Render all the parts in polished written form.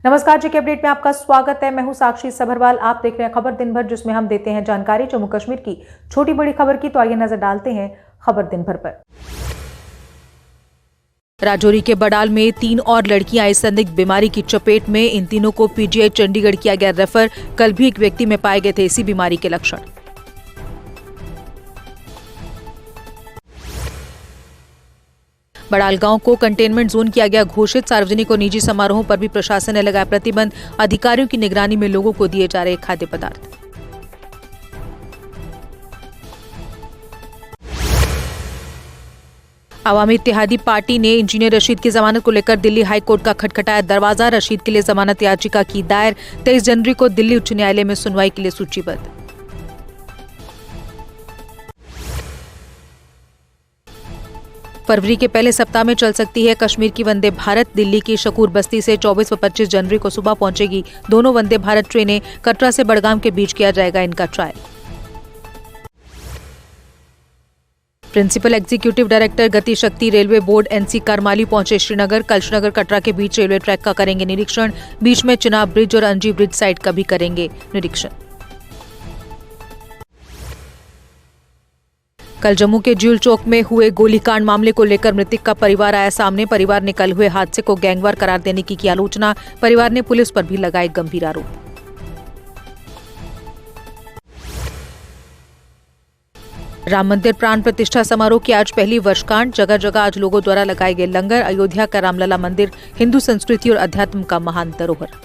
नमस्कार जी के अपडेट में आपका स्वागत है। मैं हूं साक्षी सभरवाल। आप देख रहे हैं खबर दिन भर, जिसमें हम देते हैं जानकारी जम्मू कश्मीर की छोटी बड़ी खबर की। तो आइए नजर डालते हैं खबर दिन भर पर। राजौरी के बडाल में 3 और लड़कियां आई संदिग्ध बीमारी की चपेट में। इन तीनों को पीजीआई चंडीगढ़ किया गया रेफर। कल भी एक व्यक्ति में पाए गए थे इसी बीमारी के लक्षण। बड़ाल गांव को कंटेनमेंट जोन किया गया घोषित। सार्वजनिक और निजी समारोहों पर भी प्रशासन ने लगाया प्रतिबंध। अधिकारियों की निगरानी में लोगों को दिए जा रहे खाद्य पदार्थ। अवामी इत्तेहादी पार्टी ने इंजीनियर रशीद की जमानत को लेकर दिल्ली हाई कोर्ट का खटखटाया दरवाजा। रशीद के लिए जमानत याचिका की दायर। 23 जनवरी को दिल्ली उच्च न्यायालय में सुनवाई के लिए सूचीबद्ध। फरवरी के पहले सप्ताह में चल सकती है कश्मीर की वंदे भारत। दिल्ली की शकूर बस्ती से 24 व 25 जनवरी को सुबह पहुंचेगी दोनों वंदे भारत ट्रेनें। कटरा से बड़गाम के बीच किया जाएगा इनका ट्रायल। प्रिंसिपल एग्जीक्यूटिव डायरेक्टर गति शक्ति रेलवे बोर्ड एनसी करमाली पहुंचे श्रीनगर। कल श्रीनगर कटरा के बीच रेलवे ट्रैक का करेंगे निरीक्षण। बीच में चिनाब ब्रिज और अंजी ब्रिज साइड का भी करेंगे निरीक्षण। कल जम्मू के ज्यूल चौक में हुए गोलीकांड मामले को लेकर मृतक का परिवार आया सामने। परिवार ने कल हुए हादसे को गैंगवार करार देने की आलोचना। परिवार ने पुलिस पर भी लगाए गंभीर आरोप। राम मंदिर प्राण प्रतिष्ठा समारोह की आज पहली वर्षगांठ। जगह जगह आज लोगों द्वारा लगाए गए लंगर। अयोध्या का रामलला मंदिर हिंदू संस्कृति और अध्यात्म का महान धरोहर।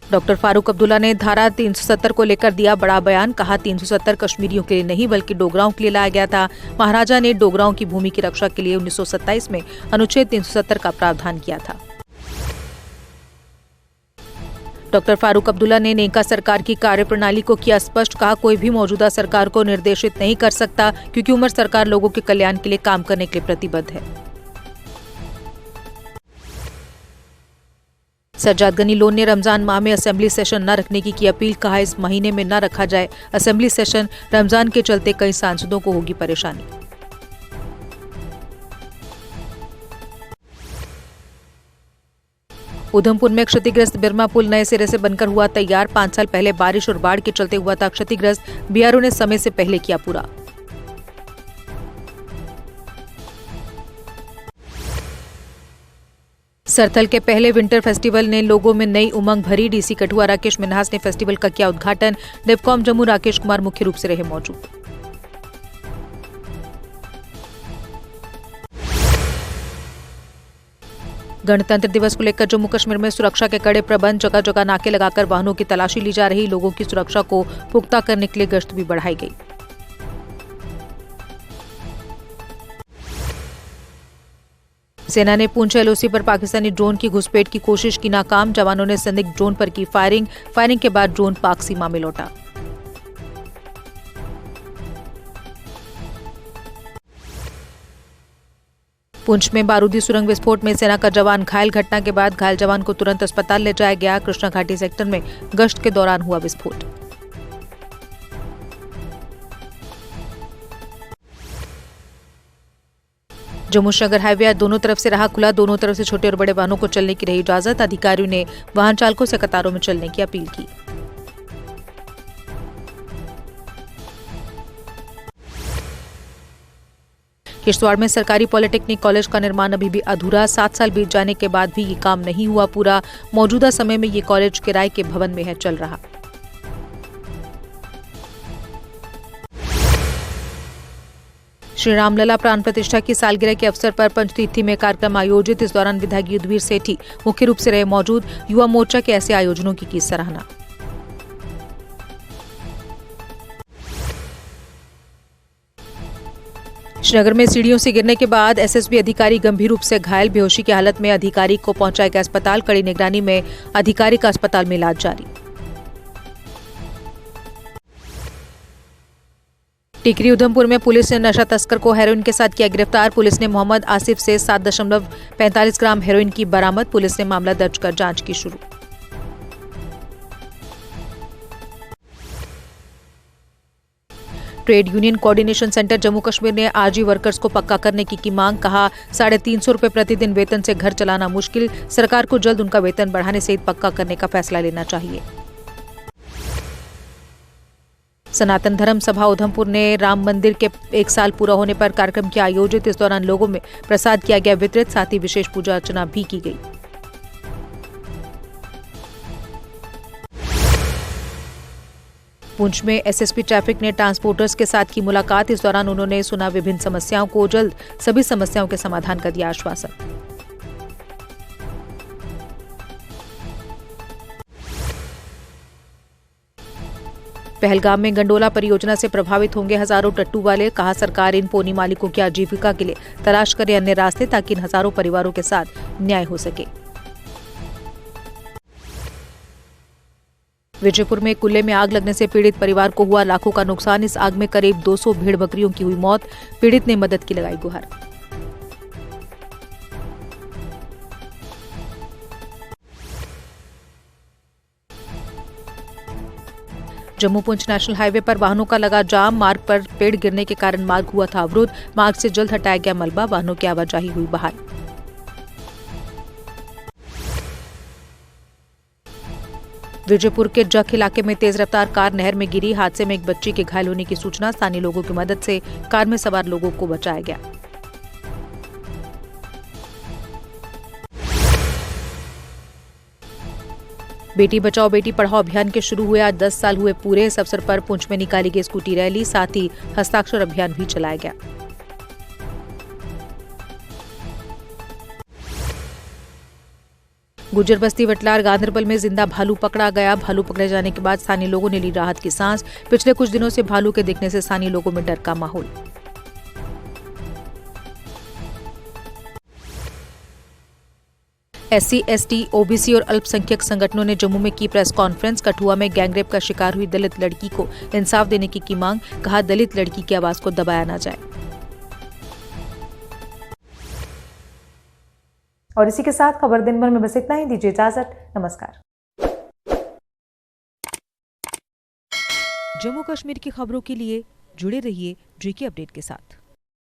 डॉक्टर फारूक अब्दुल्ला ने धारा 370 को लेकर दिया बड़ा बयान। कहा 370 कश्मीरियों के लिए नहीं बल्कि डोगराओं के लिए लाया गया था। महाराजा ने डोगराओं की भूमि की रक्षा के लिए 1927 में अनुच्छेद 370 का प्रावधान किया था। डॉक्टर फारूक अब्दुल्ला ने नेका सरकार की कार्यप्रणाली को किया स्पष्ट। कहा कोई भी मौजूदा सरकार को निर्देशित नहीं कर सकता क्योंकि उमर सरकार लोगों के कल्याण के लिए काम करने के लिए प्रतिबद्ध है। सज्जाद गनी लोन ने रमजान माह में असेंबली सेशन न रखने की अपील। कहा इस महीने में न रखा जाए असेंबली सेशन। रमजान के चलते कई सांसदों को होगी परेशानी। उधमपुर में क्षतिग्रस्त बिरमा पुल नए सिरे से बनकर हुआ तैयार। 5 साल पहले बारिश और बाढ़ के चलते हुआ था क्षतिग्रस्त। बीआरओ ने समय से पहले किया पूरा। सरथल के पहले विंटर फेस्टिवल ने लोगों में नई उमंग भरी। डीसी कठुआ राकेश मिन्हास ने फेस्टिवल का किया उद्घाटन। डिवकॉम जम्मू राकेश कुमार मुख्य रूप से रहे मौजूद। गणतंत्र दिवस को लेकर जम्मू कश्मीर में सुरक्षा के कड़े प्रबंध। जगह जगह नाके लगाकर वाहनों की तलाशी ली जा रही। लोगों की सुरक्षा को पुख्ता करने के लिए गश्त भी बढ़ाई गई। सेना ने पुंछ एलओसी पर पाकिस्तानी ड्रोन की घुसपैठ की कोशिश की नाकाम। जवानों ने संदिग्ध ड्रोन पर की फायरिंग के बाद ड्रोन पाक सीमा में लौटा। पुंछ में बारूदी सुरंग विस्फोट में सेना का जवान घायल। घटना के बाद घायल जवान को तुरंत अस्पताल ले जाया गया। कृष्णा घाटी सेक्टर में गश्त के दौरान हुआ विस्फोट। जम्मू श्रीनगर हाईवे आज दोनों तरफ से रहा खुला। दोनों तरफ से छोटे और बड़े वाहनों को चलने की रही इजाजत। अधिकारियों ने वाहन चालकों से कतारों में चलने की अपील की। किश्तवाड़ में सरकारी पॉलिटेक्निक कॉलेज का निर्माण अभी भी अधूरा। 7 साल बीत जाने के बाद भी ये काम नहीं हुआ पूरा। मौजूदा समय में ये कॉलेज किराए के भवन में है चल रहा। श्री रामलला प्राण प्रतिष्ठा की सालगिरह के अवसर पर पंचतीर्थी में कार्यक्रम आयोजित। इस दौरान विधायक युद्धवीर सेठी मुख्य रूप से रहे मौजूद। युवा मोर्चा के ऐसे आयोजनों की सराहना। श्रीनगर में सीढ़ियों से गिरने के बाद एसएसबी अधिकारी गंभीर रूप से घायल। बेहोशी की हालत में अधिकारी को पहुंचाया गया अस्पताल। कड़ी निगरानी में अधिकारी का अस्पताल में इलाज जारी। टिकरी उधमपुर में पुलिस ने नशा तस्कर को हेरोइन के साथ किया गिरफ्तार। पुलिस ने मोहम्मद आसिफ से 7.45 ग्राम हेरोइन की बरामद। पुलिस ने मामला दर्ज कर जांच की शुरू। Trade union coordination centre Jammu Kashmir ने आरजी वर्कर्स को पक्का करने की मांग। कहा 350 रुपए प्रतिदिन वेतन से घर चलाना मुश्किल, सरकार को जल्द उनका वेतन बढ़ाने सहित पक्का करने का फैसला लेना चाहिए। सनातन धर्म सभा उधमपुर ने राम मंदिर के 1 साल पूरा होने पर कार्यक्रम किया आयोजित। इस दौरान लोगों में प्रसाद किया गया वितरित, साथ ही विशेष पूजा अर्चना भी की गई। पुंछ में एसएसपी ट्रैफिक ने ट्रांसपोर्टर्स के साथ की मुलाकात। इस दौरान उन्होंने सुना विभिन्न समस्याओं को, जल्द सभी समस्याओं के समाधान का दिया आश्वासन। पहलगाम में गंडोला परियोजना से प्रभावित होंगे हजारों टट्टू वाले। कहा सरकार इन पोनी मालिकों की आजीविका के लिए तलाश करे अन्य रास्ते, ताकि इन हजारों परिवारों के साथ न्याय हो सके। विजयपुर में कुल्ले में आग लगने से पीड़ित परिवार को हुआ लाखों का नुकसान। इस आग में करीब 200 भेड़ बकरियों की हुई मौत। पीड़ित ने मदद की लगाई गुहार। जम्मू पुंछ नेशनल हाईवे पर वाहनों का लगा जाम। मार्ग पर पेड़ गिरने के कारण मार्ग हुआ था अवरुद्ध। मार्ग से जल्द हटाया गया मलबा, वाहनों की आवाजाही हुई बहाल। विजयपुर के जख इलाके में तेज रफ्तार कार नहर में गिरी। हादसे में एक बच्ची के घायल होने की सूचना। स्थानीय लोगों की मदद से कार में सवार लोगों को बचाया गया। बेटी बचाओ बेटी पढ़ाओ अभियान के शुरू हुए आज 10 साल हुए पूरे। इस अवसर पर पुंछ में निकाली गई स्कूटी रैली, साथ ही हस्ताक्षर अभियान भी चलाया गया। गुज्जर बस्ती वटलार गांधरबल में जिंदा भालू पकड़ा गया। भालू पकड़े जाने के बाद स्थानीय लोगों ने ली राहत की सांस। पिछले कुछ दिनों से भालू के दिखने से स्थानीय लोगों में डर का माहौल। एससी, एसटी, ओबीसी और अल्पसंख्यक संगठनों ने जम्मू में की प्रेस कॉन्फ्रेंस। कठुआ में गैंगरेप का शिकार हुई दलित लड़की को इंसाफ देने की मांग। कहा दलित लड़की की आवाज को दबाया न जाए। और इसी के साथ खबर दिन भर में बस इतना ही। दीजिए इजाजत, नमस्कार। जम्मू कश्मीर की खबरों के लिए जुड़े रहिए जीके अपडेट के साथ।